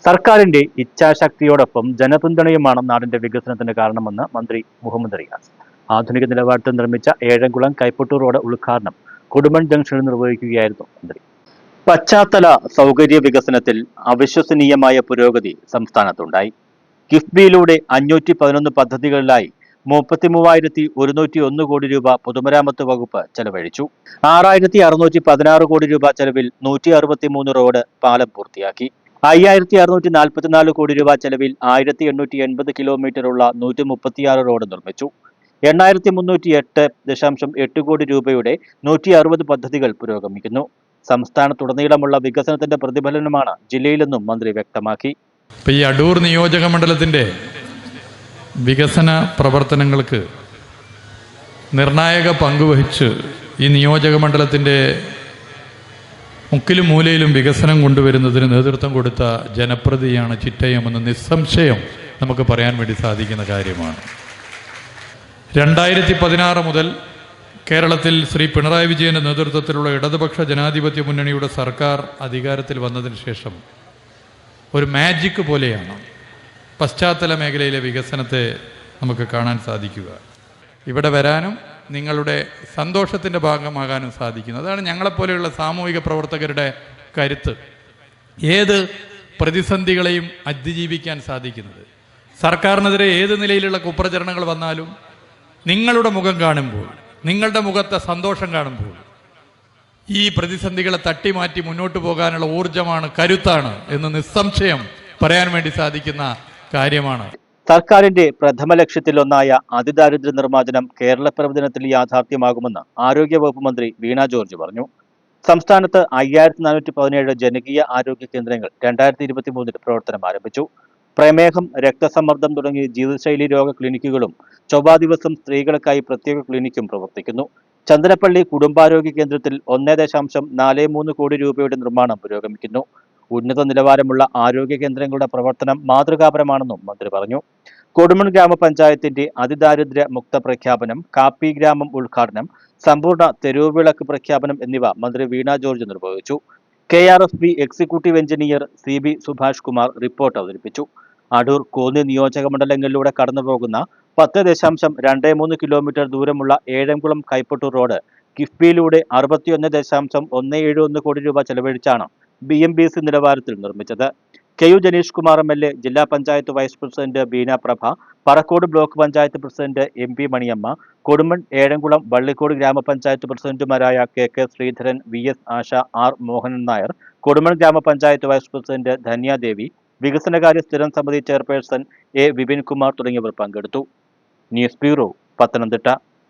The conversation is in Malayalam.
സർക്കാരിന്റെ ഇച്ഛാശക്തിയോടൊപ്പം ജനപിന്തുണയുമാണ് നാടിന്റെ വികസനത്തിന് കാരണമെന്ന് മന്ത്രി മുഹമ്മദ് റിയാസ്. ആധുനിക നിലവാരത്തിൽ നിർമ്മിച്ച ഏഴംകുളം കൈപ്പട്ടൂർ റോഡ് ഉദ്ഘാടനം കൊടുമൺ ജംഗ്ഷനിൽ നിർവഹിക്കുകയായിരുന്നു മന്ത്രി. പശ്ചാത്തല സൗകര്യ വികസനത്തിൽ അവിശ്വസനീയമായ പുരോഗതി സംസ്ഥാനത്തുണ്ടായി. കിഫ്ബിയിലൂടെ 511 പദ്ധതികളിലായി 33,101 കോടി രൂപ പൊതുമരാമത്ത് വകുപ്പ് ചെലവഴിച്ചു. 6,616 കോടി രൂപ ചെലവിൽ 163 റോഡ് പാലം പൂർത്തിയാക്കി. 5,644 കോടി രൂപ ചെലവിൽ 1,880 കിലോമീറ്ററുള്ള 136 റോഡ് നിർമ്മിച്ചു. 8,308.8 കോടി രൂപയുടെ 160 പദ്ധതികൾ പുരോഗമിക്കുന്നു. സംസ്ഥാനത്തുടനീളമുള്ള വികസനത്തിന്റെ പ്രതിഫലനമാണ് ജില്ലയിലെന്നും മന്ത്രി വ്യക്തമാക്കി. ഈ അടൂർ നിയോജക മണ്ഡലത്തിന്റെ വികസന പ്രവർത്തനങ്ങൾക്ക് നിർണായക പങ്കുവഹിച്ച് ഈ നിയോജക മണ്ഡലത്തിന്റെ മുക്കിലും മൂലയിലും വികസനം കൊണ്ടുവരുന്നതിന് നേതൃത്വം കൊടുത്ത ജനപ്രതിയാണ് ചിറ്റയമെന്ന് നിസ്സംശയം നമുക്ക് പറയാൻ വേണ്ടി സാധിക്കുന്ന കാര്യമാണ്. 2016 മുതൽ കേരളത്തിൽ ശ്രീ പിണറായി വിജയന്റെ നേതൃത്വത്തിലുള്ള ഇടതുപക്ഷ ജനാധിപത്യ മുന്നണിയുടെ സർക്കാർ അധികാരത്തിൽ വന്നതിന് ശേഷം ഒരു മാജിക് പോലെയാണ് പശ്ചാത്തല മേഖലയിലെ വികസനത്തെ നമുക്ക് കാണാൻ സാധിക്കുക. ഇവിടെ വരാനും നിങ്ങളുടെ സന്തോഷത്തിൻ്റെ ഭാഗമാകാനും സാധിക്കുന്നു. അതാണ് ഞങ്ങളെപ്പോലെയുള്ള സാമൂഹിക പ്രവർത്തകരുടെ കരുത്ത്. ഏത് പ്രതിസന്ധികളെയും അതിജീവിക്കാൻ സാധിക്കുന്നത്. സർക്കാരിനെതിരെ ഏത് നിലയിലുള്ള കുപ്രചരണങ്ങൾ വന്നാലും നിങ്ങളുടെ മുഖം കാണുമ്പോൾ, നിങ്ങളുടെ മുഖത്തെ സന്തോഷം കാണുമ്പോൾ ഈ പ്രതിസന്ധികളെ തട്ടിമാറ്റി മുന്നോട്ട് പോകാനുള്ള ഊർജമാണ്, കരുത്താണ് എന്ന് നിസ്സംശയം പറയാൻ വേണ്ടി സാധിക്കുന്ന കാര്യമാണ്. സർക്കാരിന്റെ പ്രഥമ ലക്ഷ്യത്തിലൊന്നായ അതിദാരിദ്ര്യ നിർമ്മാർജ്ജനം കേരളപ്പിറവി ദിനത്തിൽ യാഥാർത്ഥ്യമാകുമെന്ന് ആരോഗ്യവകുപ്പ് മന്ത്രി വീണ ജോർജ് പറഞ്ഞു. സംസ്ഥാനത്ത് 5,417 ജനകീയ ആരോഗ്യ കേന്ദ്രങ്ങൾ 2023 പ്രവർത്തനം ആരംഭിച്ചു. പ്രമേഹം, രക്തസമ്മർദ്ദം തുടങ്ങി ജീവിതശൈലി രോഗ ക്ലിനിക്കുകളും ചൊവ്വാ ദിവസം സ്ത്രീകൾക്കായി പ്രത്യേക ക്ലിനിക്കും പ്രവർത്തിക്കുന്നു. ചന്ദനപ്പള്ളി കുടുംബാരോഗ്യ കേന്ദ്രത്തിൽ 1.43 കോടി രൂപയുടെ നിർമ്മാണം പുരോഗമിക്കുന്നു. ഉന്നത നിലവാരമുള്ള ആരോഗ്യ കേന്ദ്രങ്ങളുടെ പ്രവർത്തനം മാതൃകാപരമാണെന്നും മന്ത്രി പറഞ്ഞു. കൊടുമൺ ഗ്രാമപഞ്ചായത്തിന്റെ അതിദാരിദ്ര്യ മുക്ത പ്രഖ്യാപനം, കാപ്പി ഗ്രാമം ഉദ്ഘാടനം, സമ്പൂർണ്ണ തെരുവുവിളക്ക് പ്രഖ്യാപനം എന്നിവ മന്ത്രി വീണ ജോർജ് നിർവഹിച്ചു. KRFB executive engineer CB Subhash Kumar report അവതരിപ്പിച്ചു. അടൂർ, കോന്നി നിയോജക മണ്ഡലങ്ങളിലൂടെ കടന്നുപോകുന്ന 10.23 കിലോമീറ്റർ ദൂരമുള്ള ഏഴംകുളം കൈപ്പട്ടൂർ റോഡ് കിഫ്ബിയിലൂടെ 61.171 കോടി രൂപ ചെലവഴിച്ചാണ് BMBC നിലവാരത്തിൽ നിർമ്മിച്ചത്. KU ജനീഷ് കുമാർ MLA, ജില്ലാ panchayat vice president Beena Prabha, Parakode block panchayat president MP Maniyamma, Kodumon, Ezhamkulam, Vallikode ഗ്രാമപഞ്ചായത്ത് പ്രസിഡന്റുമാരായ KK ശ്രീധരൻ, VS ആശ, R മോഹനൻ നായർ, കൊടുമൺ ഗ്രാമപഞ്ചായത്ത് വൈസ് പ്രസിഡന്റ് ധന്യാദേവി, വികസനകാര്യ സ്ഥിരം സമിതി ചെയർപേഴ്സൺ A വിപിൻ കുമാർ തുടങ്ങിയവർ പങ്കെടുത്തു. News bureau, Pathanamthitta.